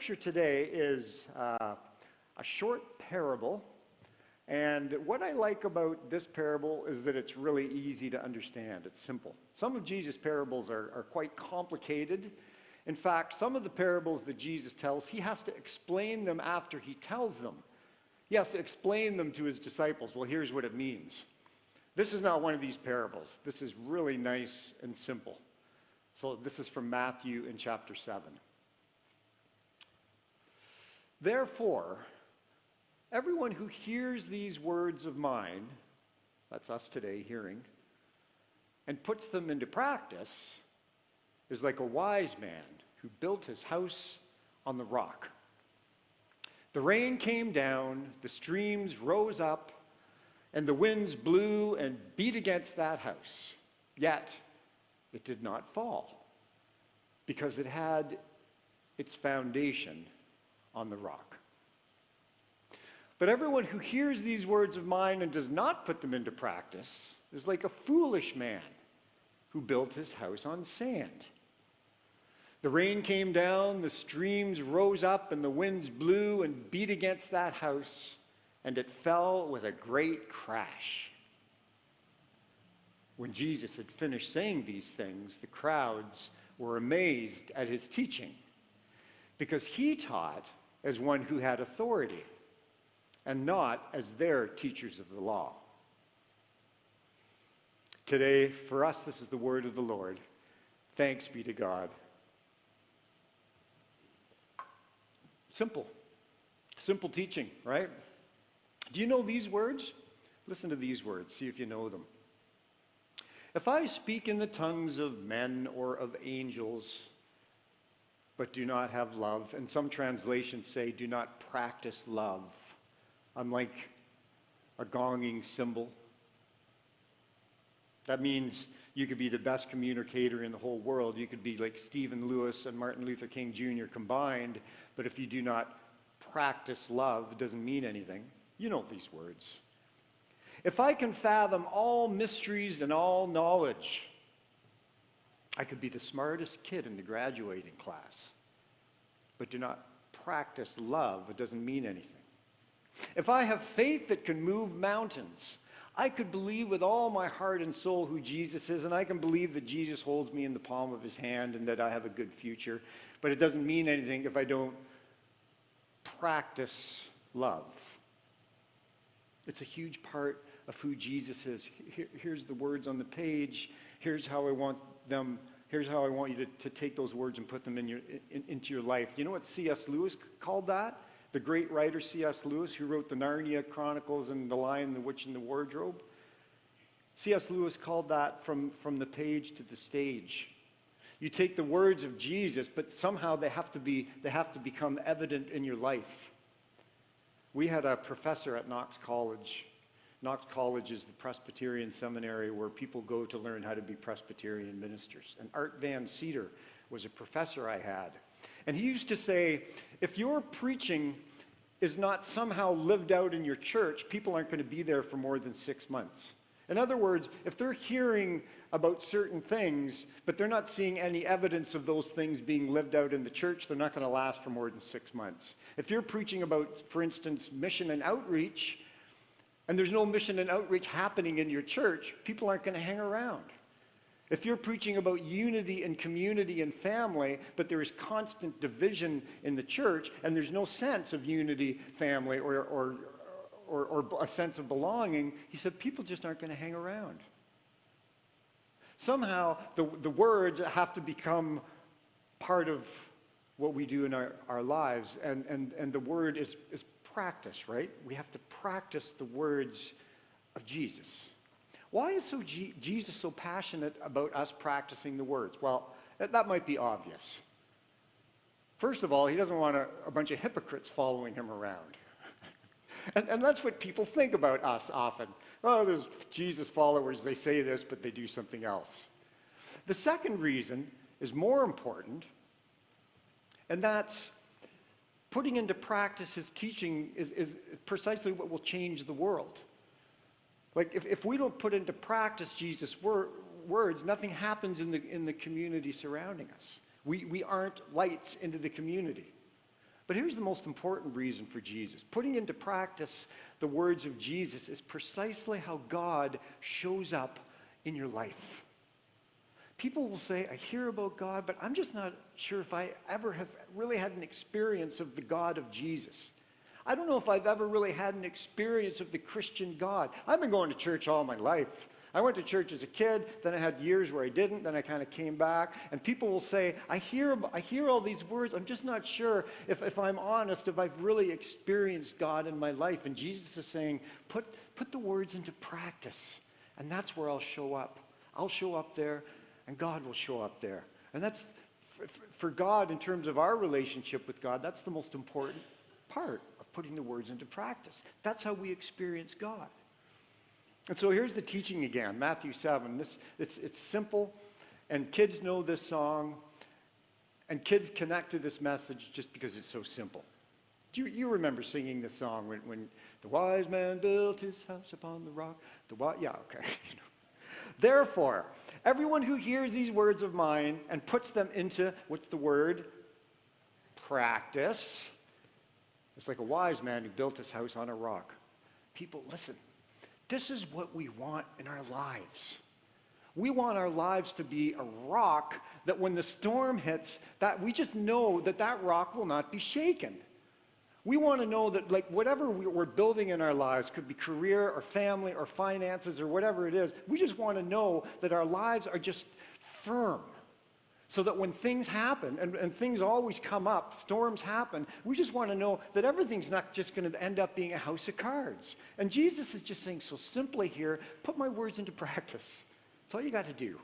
scripture today is a short parable, and what I like about this parable is that it's really easy to understand. It's simple. Some of Jesus' parables are quite complicated. In fact, some of the parables that Jesus tells, he has to explain them after he tells them. He has to explain them to his disciples. Well, here's what it means. This is not one of these parables. This is really nice and simple. So this is from Matthew in chapter 7. Therefore, everyone who hears these words of mine, that's us today hearing, and puts them into practice is like a wise man who built his house on the rock. The rain came down, the streams rose up, and the winds blew and beat against that house. Yet it did not fall, because it had its foundation on the rock. But everyone who hears these words of mine and does not put them into practice is like a foolish man who built his house on sand. The rain came down, the streams rose up, and the winds blew and beat against that house, and it fell with a great crash. When Jesus had finished saying these things, the crowds were amazed at his teaching, because he taught as one who had authority, and not as their teachers of the law. Today, for us, this is the word of the Lord. Thanks be to God. Simple teaching, right? Do you know these words? Listen to these words, see if you know them. If I speak in the tongues of men or of angels, but do not have love, and some translations say do not practice love, I'm like a gonging cymbal. That means you could be the best communicator in the whole world. You could be like Stephen Lewis and Martin Luther King Jr. combined, but if you do not practice love, it doesn't mean anything. You know these words. If I can fathom all mysteries and all knowledge, I could be the smartest kid in the graduating class, but do not practice love, it doesn't mean anything. If I have faith that can move mountains, I could believe with all my heart and soul who Jesus is, and I can believe that Jesus holds me in the palm of his hand and that I have a good future, but it doesn't mean anything if I don't practice love. It's a huge part of who Jesus is. Here's the words on the page. Here's how I want you to take those words and put them into your life. You know what C.S. Lewis called that? The great writer C.S. Lewis, who wrote the Narnia Chronicles and The Lion, the Witch, and the Wardrobe. C.S. Lewis called that from the page to the stage. You take the words of Jesus, but somehow they have to become evident in your life. We had a professor at Knox College. Knox College is the Presbyterian seminary where people go to learn how to be Presbyterian ministers. And Art Van Cedar was a professor I had. And he used to say, if your preaching is not somehow lived out in your church, people aren't going to be there for more than 6 months. In other words, if they're hearing about certain things, but they're not seeing any evidence of those things being lived out in the church, they're not going to last for more than 6 months. If you're preaching about, for instance, mission and outreach, and there's no mission and outreach happening in your church, people aren't going to hang around. If you're preaching about unity and community and family, but there is constant division in the church, and there's no sense of unity, family, or a sense of belonging, he said, people just aren't going to hang around. Somehow, the words have to become part of what we do in our lives, and the word is practice, right? We have to practice the words of Jesus. Why is Jesus so passionate about us practicing the words? Well, that might be obvious. First of all, he doesn't want a bunch of hypocrites following him around. and that's what people think about us often. Oh, there's Jesus followers, they say this, but they do something else. The second reason is more important, and that's putting into practice his teaching is precisely what will change the world. Like, if we don't put into practice Jesus' words, nothing happens in the community surrounding us. We aren't lights into the community. But here's the most important reason for Jesus. Putting into practice the words of Jesus is precisely how God shows up in your life. People will say, I hear about God, but I'm just not sure if I ever have really had an experience of the God of Jesus. I don't know if I've ever really had an experience of the Christian God. I've been going to church all my life. I went to church as a kid, then I had years where I didn't, then I kind of came back, and people will say, I hear all these words, I'm just not sure if I'm honest, if I've really experienced God in my life. And Jesus is saying, put the words into practice, and that's where I'll show up. I'll show up there, and God will show up there. And that's, for God, in terms of our relationship with God, that's the most important part of putting the words into practice. That's how we experience God. And so here's the teaching again, Matthew 7. It's simple, and kids know this song, and kids connect to this message just because it's so simple. Do you remember singing this song when the wise man built his house upon the rock? Yeah, okay. Therefore, everyone who hears these words of mine and puts them into, what's the word? Practice. It's like a wise man who built his house on a rock. People, listen. This is what we want in our lives. We want our lives to be a rock that when the storm hits, that we just know that that rock will not be shaken. We want to know that, like, whatever we're building in our lives, could be career or family or finances or whatever it is, we just want to know that our lives are just firm. So that when things happen, and things always come up, storms happen, we just want to know that everything's not just going to end up being a house of cards. And Jesus is just saying so simply here, put my words into practice. That's all you got to do.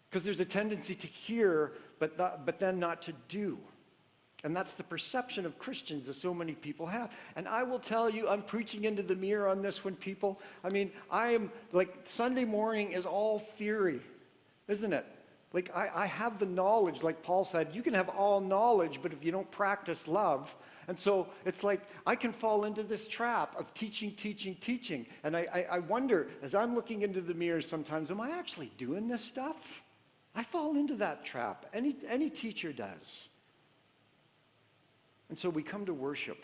Because there's a tendency to hear, but then not to do. And that's the perception of Christians that so many people have. And I will tell you, I'm preaching into the mirror on this one, people. I mean, I am, like, Sunday morning is all theory, isn't it? Like, I have the knowledge, like Paul said, you can have all knowledge, but if you don't practice love. And so it's like I can fall into this trap of teaching. And I wonder, as I'm looking into the mirror sometimes, am I actually doing this stuff? I fall into that trap. Any teacher does. And so we come to worship.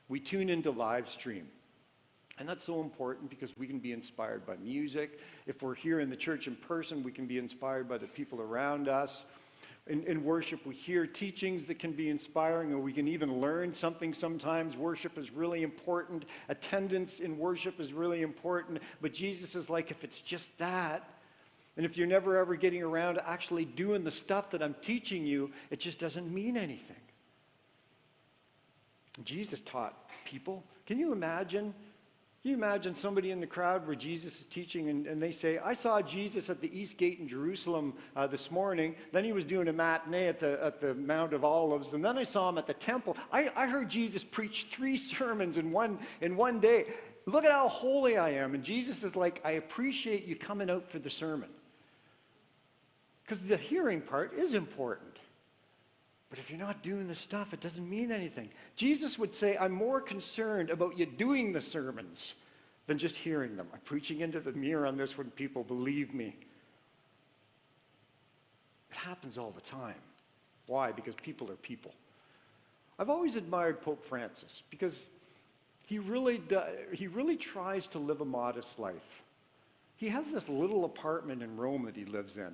We tune into live stream. And that's so important because we can be inspired by music. If we're here in the church in person, we can be inspired by the people around us. In worship, we hear teachings that can be inspiring, or we can even learn something sometimes. Worship is really important. Attendance in worship is really important. But Jesus is like, if it's just that, and if you're never ever getting around to actually doing the stuff that I'm teaching you, it just doesn't mean anything. Jesus taught people. Can you imagine? Can you imagine somebody in the crowd where Jesus is teaching and they say, I saw Jesus at the East Gate in Jerusalem this morning. Then he was doing a matinee at the Mount of Olives. And then I saw him at the temple. I heard Jesus preach 3 sermons in one day. Look at how holy I am. And Jesus is like, I appreciate you coming out for the sermon. Because the hearing part is important. But if you're not doing the stuff, it doesn't mean anything. Jesus would say, I'm more concerned about you doing the sermons than just hearing them. I'm preaching into the mirror on this one, people, believe me. It happens all the time. Why? Because people are people. I've always admired Pope Francis because he really tries to live a modest life. He has this little apartment in Rome that he lives in.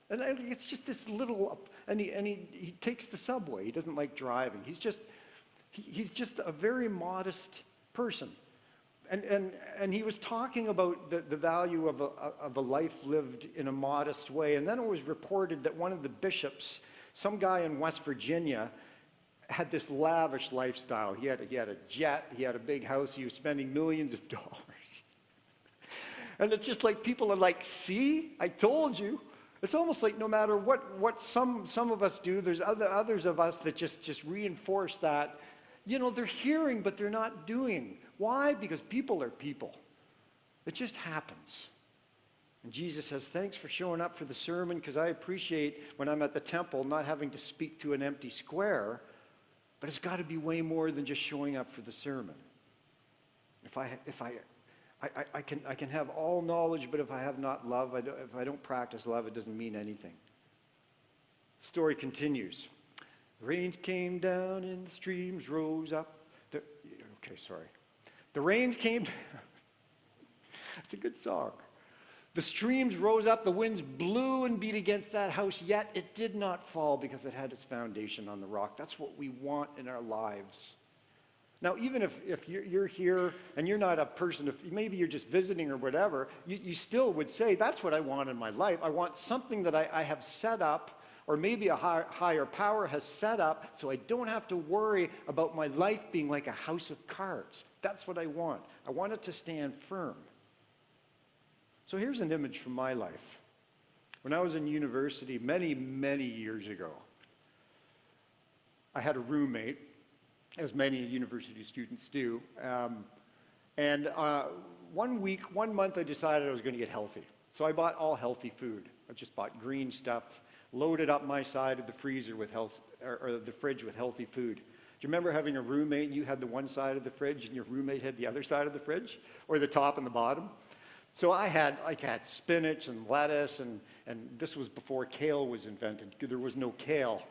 And it's just this little, and he takes the subway. He doesn't like driving. He's just a very modest person. And he was talking about the value of a life lived in a modest way. And then it was reported that one of the bishops, some guy in West Virginia, had this lavish lifestyle. He had a jet. He had a big house. He was spending millions of dollars. And it's just like people are like, see, I told you. It's almost like no matter what some of us do, there's others of us that just reinforce that. You know, they're hearing, but they're not doing. Why? Because people are people. It just happens. And Jesus says, thanks for showing up for the sermon, because I appreciate when I'm at the temple not having to speak to an empty square, but it's got to be way more than just showing up for the sermon. I can have all knowledge, but if I have not love, if I don't practice love, it doesn't mean anything. The story continues. The rains came down and the streams rose up. The rains came down. It's a good song. The streams rose up, the winds blew and beat against that house, yet it did not fall because it had its foundation on the rock. That's what we want in our lives. Now, even if you're here and you're not a person, if maybe you're just visiting or whatever, you still would say, that's what I want in my life. I want something that I have set up, or maybe a higher power has set up, so I don't have to worry about my life being like a house of cards. That's what I want. I want it to stand firm. So here's an image from my life. When I was in university many, many years ago, I had a roommate, as many university students do. One month I decided I was going to get healthy. So I bought all healthy food. I just bought green stuff, loaded up my side of the freezer with the fridge with healthy food. Do you remember having a roommate and you had the one side of the fridge and your roommate had the other side of the fridge? Or the top and the bottom? So I had spinach and lettuce, and this was before kale was invented. There was no kale.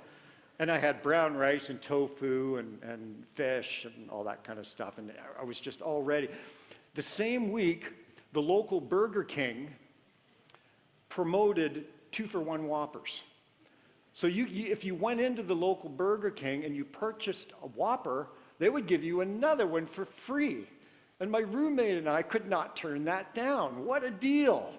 And I had brown rice and tofu and fish and all that kind of stuff. And I was just all ready. The same week, the local Burger King promoted 2-for-1 Whoppers. So if you went into the local Burger King and you purchased a Whopper, they would give you another one for free. And my roommate and I could not turn that down. What a deal.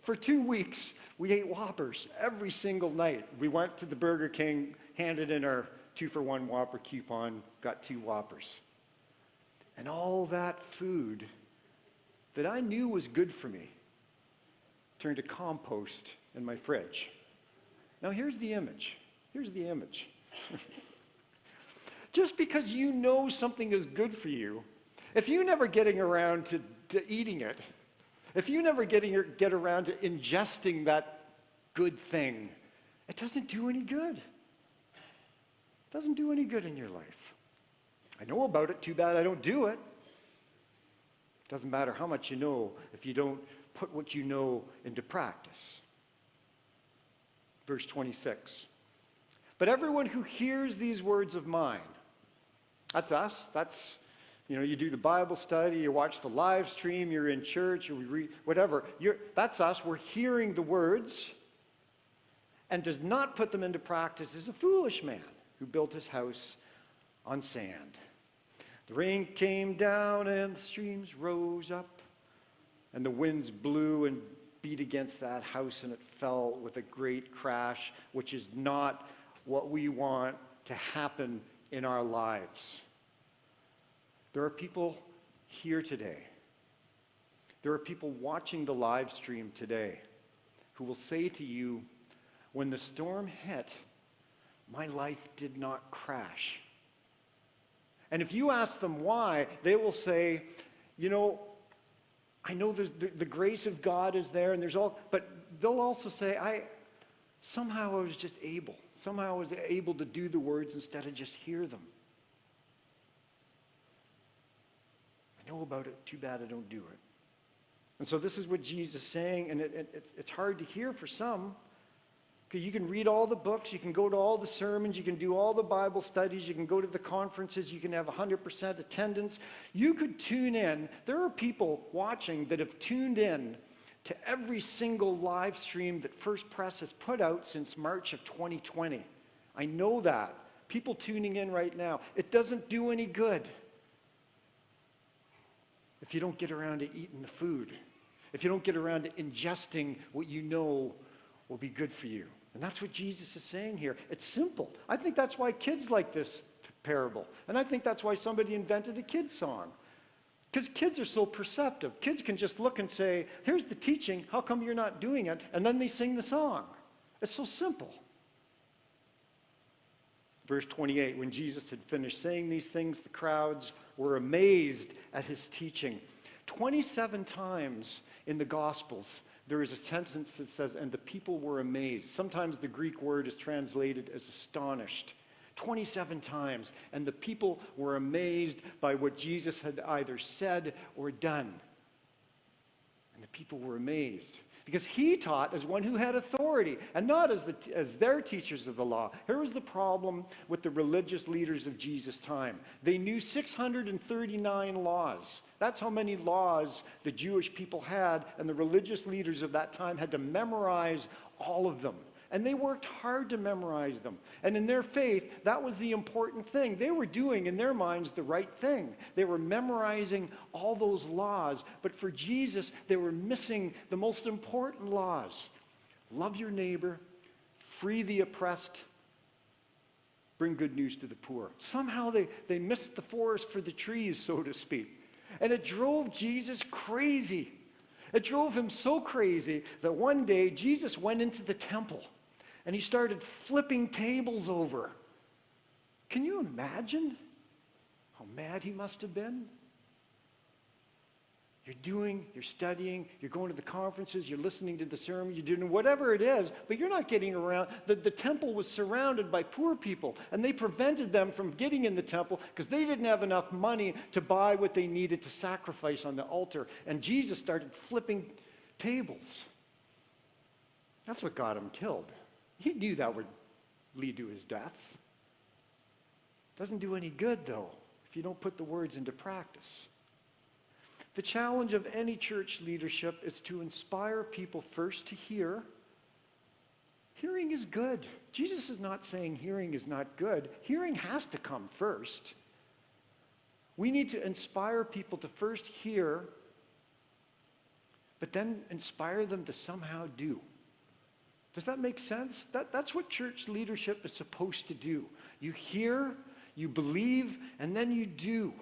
For 2 weeks, we ate Whoppers every single night. We went to the Burger King, handed in our 2-for-1 Whopper coupon, got 2 Whoppers. And all that food that I knew was good for me turned to compost in my fridge. Now here's the image. Here's the image. Just because you know something is good for you, if you never getting around to eating it, if you never get around to ingesting that good thing, it doesn't do any good. It doesn't do any good in your life. I know about it, too bad I don't do it. It doesn't matter how much you know if you don't put what you know into practice. Verse 26. But everyone who hears these words of mine, that's us, that's, you do the Bible study, you watch the live stream, you're in church, you read, whatever. That's us. We're hearing the words and does not put them into practice is a foolish man who built his house on sand. The rain came down and the streams rose up and the winds blew and beat against that house and it fell with a great crash, which is not what we want to happen in our lives. There are people here today. There are people watching the live stream today who will say to you, when the storm hit, my life did not crash. And if you ask them why, they will say, I know the grace of God is there, and but they'll also say, somehow I was just able. Somehow I was able to do the words instead of just hear them. I know about it, too bad I don't do it. And so this is what Jesus is saying, and it's hard to hear for some, because you can read all the books, you can go to all the sermons, you can do all the Bible studies, you can go to the conferences, you can have 100% attendance. You could tune in. There are people watching that have tuned in to every single live stream that First Press has put out since March of 2020. I know that. People tuning in right now. It doesn't do any good if you don't get around to eating the food, if you don't get around to ingesting what you know will be good for you. And that's what Jesus is saying here. It's simple. I think that's why kids like this parable. And I think that's why somebody invented a kid's song. Because kids are so perceptive. Kids can just look and say, here's the teaching, how come you're not doing it? And then they sing the song. It's so simple. Verse 28, when Jesus had finished saying these things, the crowds were amazed at his teaching. 27 times in the Gospels, there is a sentence that says, and the people were amazed. Sometimes the Greek word is translated as astonished. 27 times. And the people were amazed by what Jesus had either said or done. And the people were amazed. because he taught as one who had authority and not as their teachers of the law. Here was the problem with the religious leaders of Jesus' time. They knew 639 laws. That's how many laws the Jewish people had, and the religious leaders of that time had to memorize all of them. And they worked hard to memorize them. And in their faith, that was the important thing. They were doing, in their minds, the right thing. They were memorizing all those laws. But for Jesus, they were missing the most important laws. Love your neighbor, free the oppressed, bring good news to the poor. Somehow they missed the forest for the trees, so to speak. And it drove Jesus crazy. It drove him so crazy that one day Jesus went into the temple and he started flipping tables over. Can you imagine how mad he must have been? You're studying, you're going to the conferences, you're listening to the sermon, you're doing whatever it is, but you're not getting around. The temple was surrounded by poor people, and they prevented them from getting in the temple because they didn't have enough money to buy what they needed to sacrifice on the altar. And Jesus started flipping tables. That's what got him killed. He knew that would lead to his death. Doesn't do any good, though, if you don't put the words into practice. The challenge of any church leadership is to inspire people first to hear. Hearing is good. Jesus is not saying hearing is not good. Hearing has to come first. We need to inspire people to first hear, but then inspire them to somehow do. Does that make sense? That's what church leadership is supposed to do. You hear, you believe, and then you do.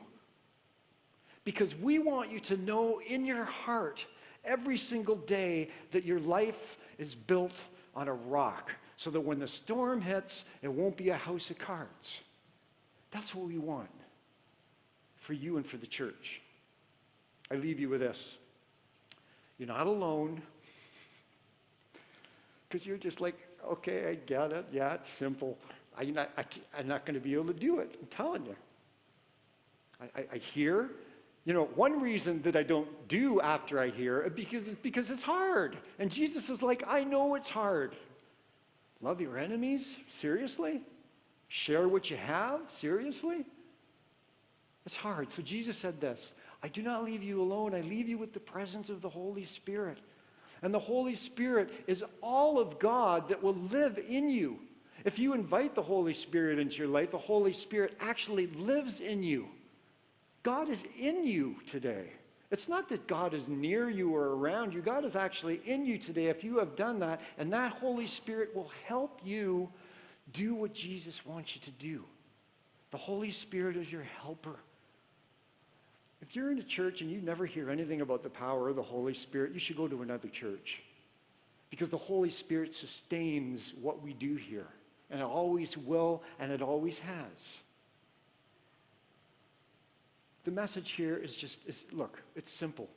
Because we want you to know in your heart every single day that your life is built on a rock, so that when the storm hits, it won't be a house of cards. That's what we want for you and for the church. I leave you with this. You're not alone. Because you're just like, okay, I get it. Yeah, it's simple. I'm not going to be able to do it. I'm telling you. I hear. You know, one reason that I don't do after I hear it because it's hard. And Jesus is like, I know it's hard. Love your enemies? Seriously? Share what you have? Seriously? It's hard. So Jesus said this, I do not leave you alone. I leave you with the presence of the Holy Spirit. And the Holy Spirit is all of God that will live in you. If you invite the Holy Spirit into your life, the Holy Spirit actually lives in you. God is in you today. It's not that God is near you or around you. God is actually in you today if you have done that, and that Holy Spirit will help you do what Jesus wants you to do. The Holy Spirit is your helper. If you're in a church and you never hear anything about the power of the Holy Spirit, you should go to another church. Because the Holy Spirit sustains what we do here. And it always will, and it always has. The message here is look, it's simple.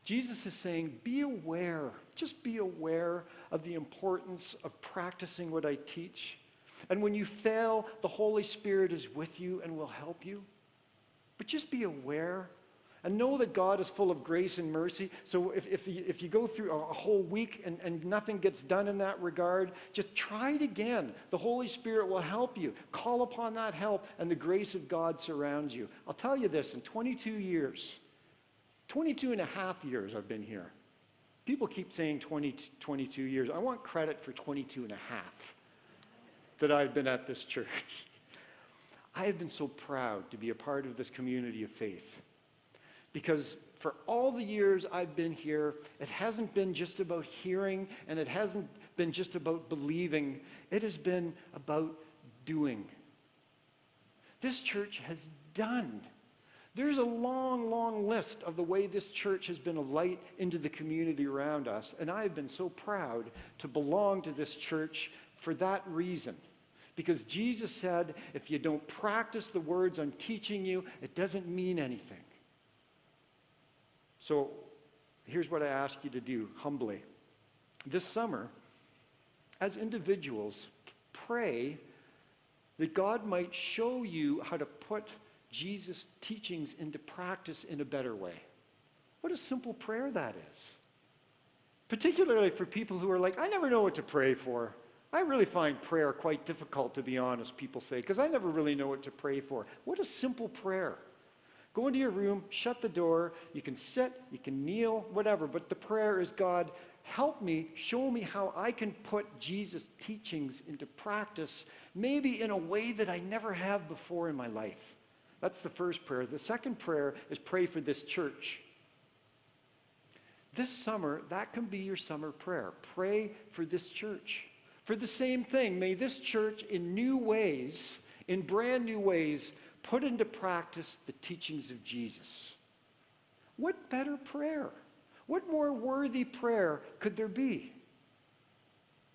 Jesus is saying, be aware, just be aware of the importance of practicing what I teach. And when you fail, the Holy Spirit is with you and will help you. But just be aware and know that God is full of grace and mercy. So if you go through a whole week and nothing gets done in that regard, just try it again. The Holy Spirit will help you. Call upon that help, and the grace of God surrounds you. I'll tell you this, in 22 and a half years I've been here. People keep saying 22 years. I want credit for 22 and a half that I've been at this church. I have been so proud to be a part of this community of faith. Because for all the years I've been here, it hasn't been just about hearing, and it hasn't been just about believing. It has been about doing. This church has done. There's a long, long list of the way this church has been a light into the community around us, and I have been so proud to belong to this church for that reason. Because Jesus said, if you don't practice the words I'm teaching you, it doesn't mean anything. So here's what I ask you to do humbly. This summer, as individuals, pray that God might show you how to put Jesus' teachings into practice in a better way. What a simple prayer that is. Particularly for people who are like, I never know what to pray for. I really find prayer quite difficult, to be honest, people say, because I never really know what to pray for. What a simple prayer. Go into your room, shut the door, you can sit, you can kneel, whatever, but the prayer is, God, help me, show me how I can put Jesus' teachings into practice, maybe in a way that I never have before in my life. That's the first prayer. The second prayer is pray for this church. This summer, that can be your summer prayer. Pray for this church. For the same thing, may this church in new ways, in brand new ways, put into practice the teachings of Jesus. What better prayer? What more worthy prayer could there be?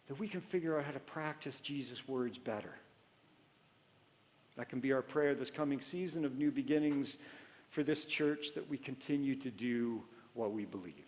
That we can figure out how to practice Jesus' words better. That can be our prayer this coming season of new beginnings for this church, that we continue to do what we believe.